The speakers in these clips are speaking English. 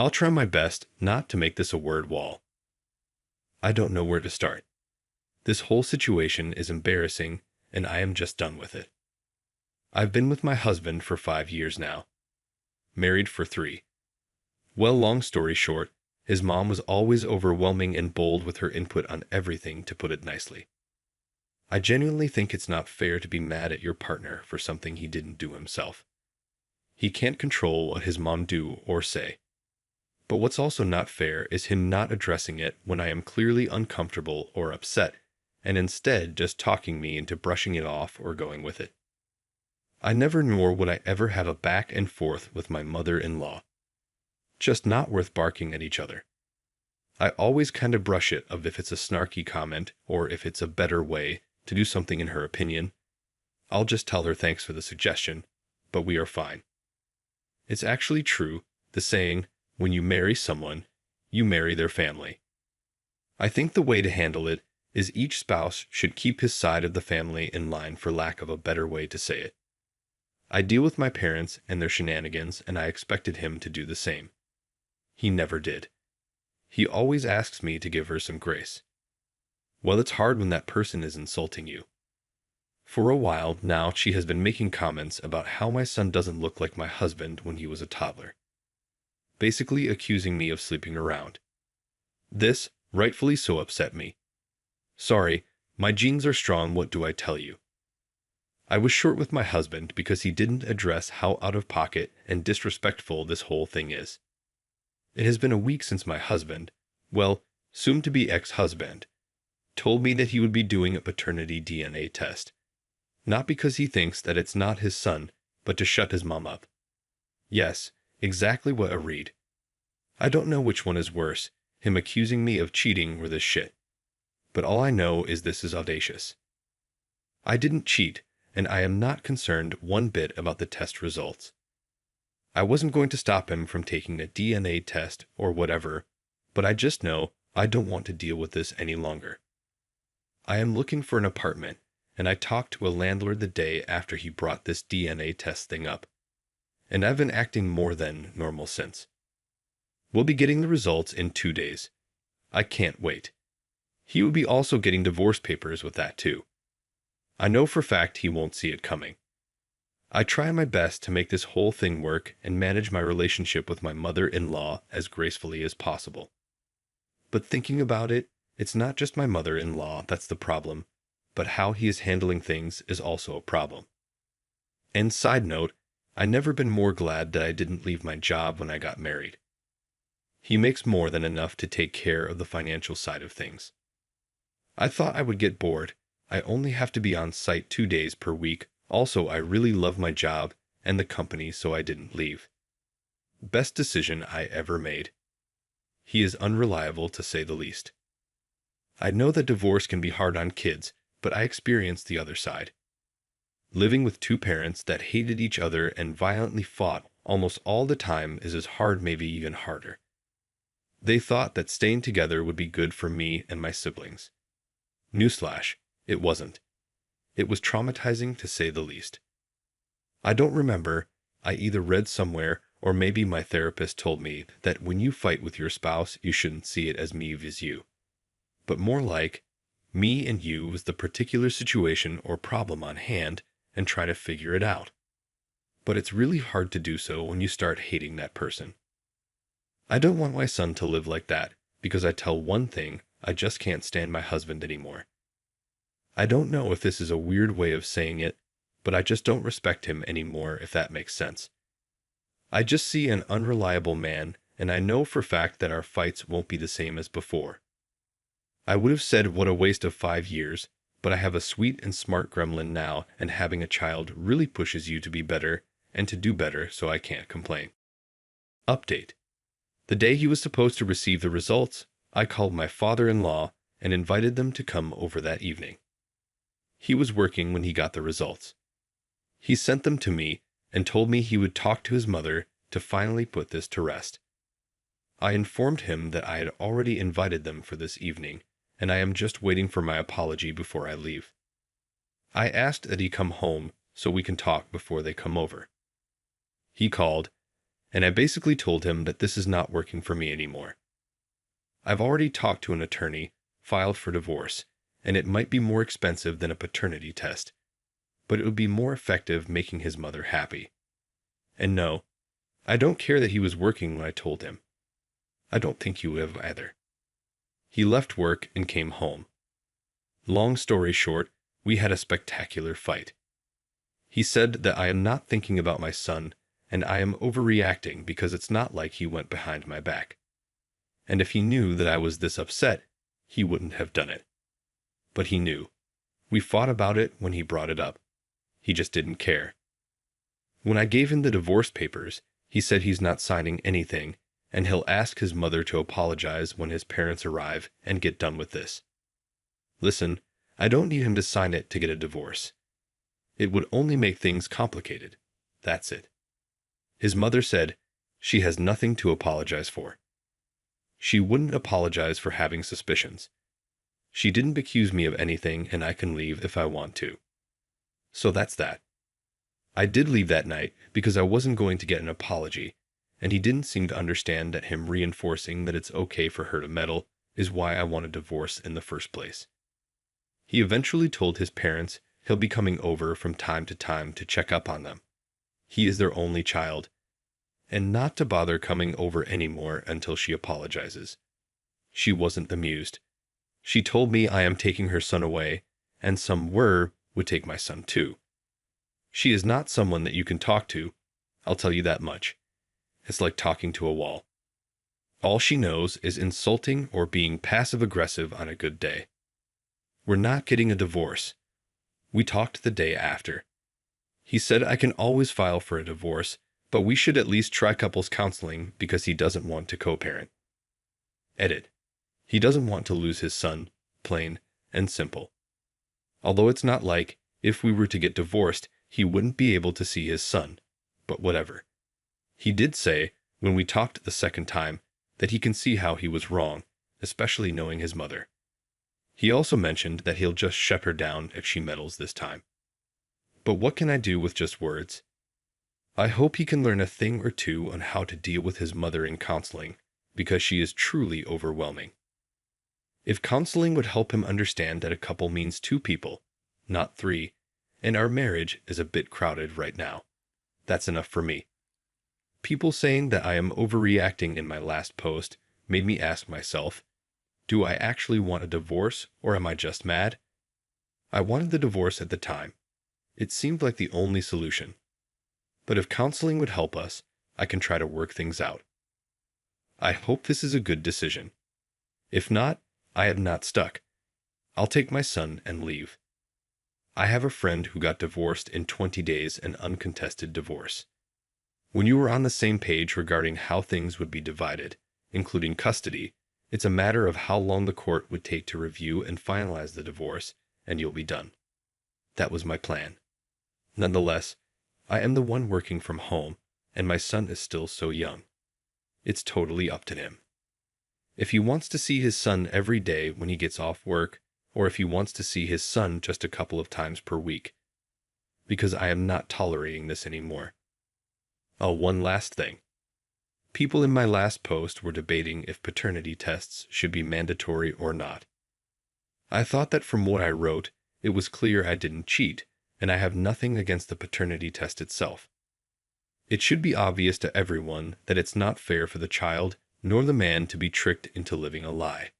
I'll try my best not to make this a word wall. I don't know where to start. This whole situation is embarrassing, and I am just done with it. I've been with my husband for 5 years now. Married for 3. Well, long story short, his mom was always overwhelming and bold with her input on everything, to put it nicely. I genuinely think it's not fair to be mad at your partner for something he didn't do himself. He can't control what his mom do or say. But what's also not fair is him not addressing it when I am clearly uncomfortable or upset, and instead just talking me into brushing it off or going with it. I never nor would I ever have a back and forth with my mother-in-law. Just not worth barking at each other. I always kind of brush it of if it's a snarky comment or if it's a better way to do something in her opinion. I'll just tell her thanks for the suggestion, but we are fine. It's actually true, the saying, when you marry someone, you marry their family. I think the way to handle it is each spouse should keep his side of the family in line, for lack of a better way to say it. I deal with my parents and their shenanigans, and I expected him to do the same. He never did. He always asks me to give her some grace. Well, it's hard when that person is insulting you. For a while now, she has been making comments about how my son doesn't look like my husband when he was a toddler. Basically accusing me of sleeping around. This, rightfully so, upset me. Sorry, my genes are strong, what do I tell you? I was short with my husband because he didn't address how out of pocket and disrespectful this whole thing is. It has been a week since my husband, well, soon-to-be ex-husband, told me that he would be doing a paternity DNA test. Not because he thinks that it's not his son, but to shut his mom up. Yes, exactly what I read. I don't know which one is worse, him accusing me of cheating or this shit. But all I know is this is audacious. I didn't cheat, and I am not concerned one bit about the test results. I wasn't going to stop him from taking a DNA test or whatever, but I just know I don't want to deal with this any longer. I am looking for an apartment, and I talked to a landlord the day after he brought this DNA test thing up. And I've been acting more than normal since. We'll be getting the results in 2 days. I can't wait. He will be also getting divorce papers with that too. I know for a fact he won't see it coming. I try my best to make this whole thing work and manage my relationship with my mother-in-law as gracefully as possible. But thinking about it, it's not just my mother-in-law that's the problem, but how he is handling things is also a problem. And side note, I've never been more glad that I didn't leave my job when I got married. He makes more than enough to take care of the financial side of things. I thought I would get bored. I only have to be on site 2 days per week. Also, I really love my job and the company, so I didn't leave. Best decision I ever made. He is unreliable, to say the least. I know that divorce can be hard on kids, but I experienced the other side. Living with 2 parents that hated each other and violently fought almost all the time is as hard, maybe even harder. They thought that staying together would be good for me and my siblings. Newsflash, it wasn't. It was traumatizing, to say the least. I don't remember, I either read somewhere or maybe my therapist told me that when you fight with your spouse, you shouldn't see it as me vs you. But more like, me and you was the particular situation or problem on hand and try to figure it out. But it's really hard to do so when you start hating that person. I don't want my son to live like that because I tell one thing, I just can't stand my husband anymore. I don't know if this is a weird way of saying it, but I just don't respect him anymore, if that makes sense. I just see an unreliable man, and I know for a fact that our fights won't be the same as before. I would have said what a waste of 5 years, but I have a sweet and smart gremlin now, and having a child really pushes you to be better and to do better, so I can't complain. Update. The day he was supposed to receive the results, I called my father-in-law and invited them to come over that evening. He was working when he got the results. He sent them to me and told me he would talk to his mother to finally put this to rest. I informed him that I had already invited them for this evening, and I am just waiting for my apology before I leave. I asked that he come home so we can talk before they come over. He called, and I basically told him that this is not working for me anymore. I've already talked to an attorney, filed for divorce, and it might be more expensive than a paternity test, but it would be more effective making his mother happy. And no, I don't care that he was working when I told him. I don't think you would have either. He left work and came home. Long story short, we had a spectacular fight. He said that I am not thinking about my son, and I am overreacting because it's not like he went behind my back. And if he knew that I was this upset, he wouldn't have done it. But he knew. We fought about it when he brought it up. He just didn't care. When I gave him the divorce papers, he said he's not signing anything, and he'll ask his mother to apologize when his parents arrive and get done with this. Listen, I don't need him to sign it to get a divorce. It would only make things complicated. That's it. His mother said she has nothing to apologize for. She wouldn't apologize for having suspicions. She didn't accuse me of anything, and I can leave if I want to. So that's that. I did leave that night because I wasn't going to get an apology, and he didn't seem to understand that him reinforcing that it's okay for her to meddle is why I want a divorce in the first place. He eventually told his parents he'll be coming over from time to check up on them. He is their only child, and not to bother coming over anymore until she apologizes. She wasn't amused. She told me I am taking her son away, and some would take my son too. She is not someone that you can talk to, I'll tell you that much. It's like talking to a wall. All she knows is insulting or being passive-aggressive on a good day. We're not getting a divorce. We talked the day after. He said I can always file for a divorce, but we should at least try couples counseling because he doesn't want to co-parent. Edit. He doesn't want to lose his son, plain and simple. Although it's not like, if we were to get divorced, he wouldn't be able to see his son, but whatever. He did say, when we talked the second time, that he can see how he was wrong, especially knowing his mother. He also mentioned that he'll just shut her down if she meddles this time. But what can I do with just words? I hope he can learn a thing or two on how to deal with his mother in counseling, because she is truly overwhelming. If counseling would help him understand that a couple means two people, not three, and our marriage is a bit crowded right now, that's enough for me. People saying that I am overreacting in my last post made me ask myself, do I actually want a divorce or am I just mad? I wanted the divorce at the time. It seemed like the only solution. But if counseling would help us, I can try to work things out. I hope this is a good decision. If not, I am not stuck. I'll take my son and leave. I have a friend who got divorced in 20 days, an uncontested divorce. When you were on the same page regarding how things would be divided, including custody, it's a matter of how long the court would take to review and finalize the divorce, and you'll be done. That was my plan. Nonetheless, I am the one working from home, and my son is still so young. It's totally up to him. If he wants to see his son every day when he gets off work, or if he wants to see his son just a couple of times per week. Because I am not tolerating this anymore. Oh, one last thing. People in my last post were debating if paternity tests should be mandatory or not. I thought that from what I wrote, it was clear I didn't cheat, and I have nothing against the paternity test itself. It should be obvious to everyone that it's not fair for the child nor the man to be tricked into living a lie.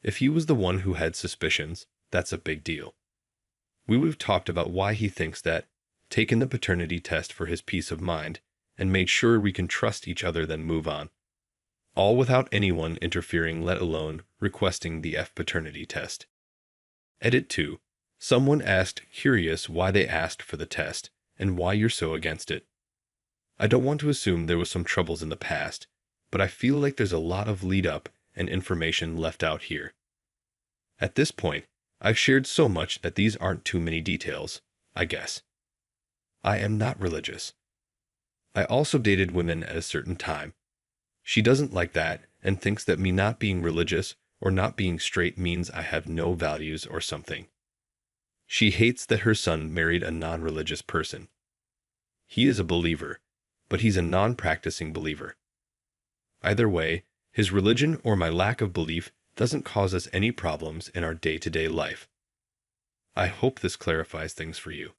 If he was the one who had suspicions, that's a big deal. We would have talked about why he thinks that, taken the paternity test for his peace of mind, and made sure we can trust each other then move on. All without anyone interfering, let alone requesting the paternity test. Edit 2. Someone asked curious why they asked for the test, and why you're so against it. I don't want to assume there was some troubles in the past, but I feel like there's a lot of lead-up and information left out here. At this point, I've shared so much that these aren't too many details, I guess. I am not religious. I also dated women at a certain time. She doesn't like that and thinks that me not being religious or not being straight means I have no values or something. She hates that her son married a non-religious person. He is a believer, but he's a non-practicing believer. Either way, his religion or my lack of belief doesn't cause us any problems in our day-to-day life. I hope this clarifies things for you.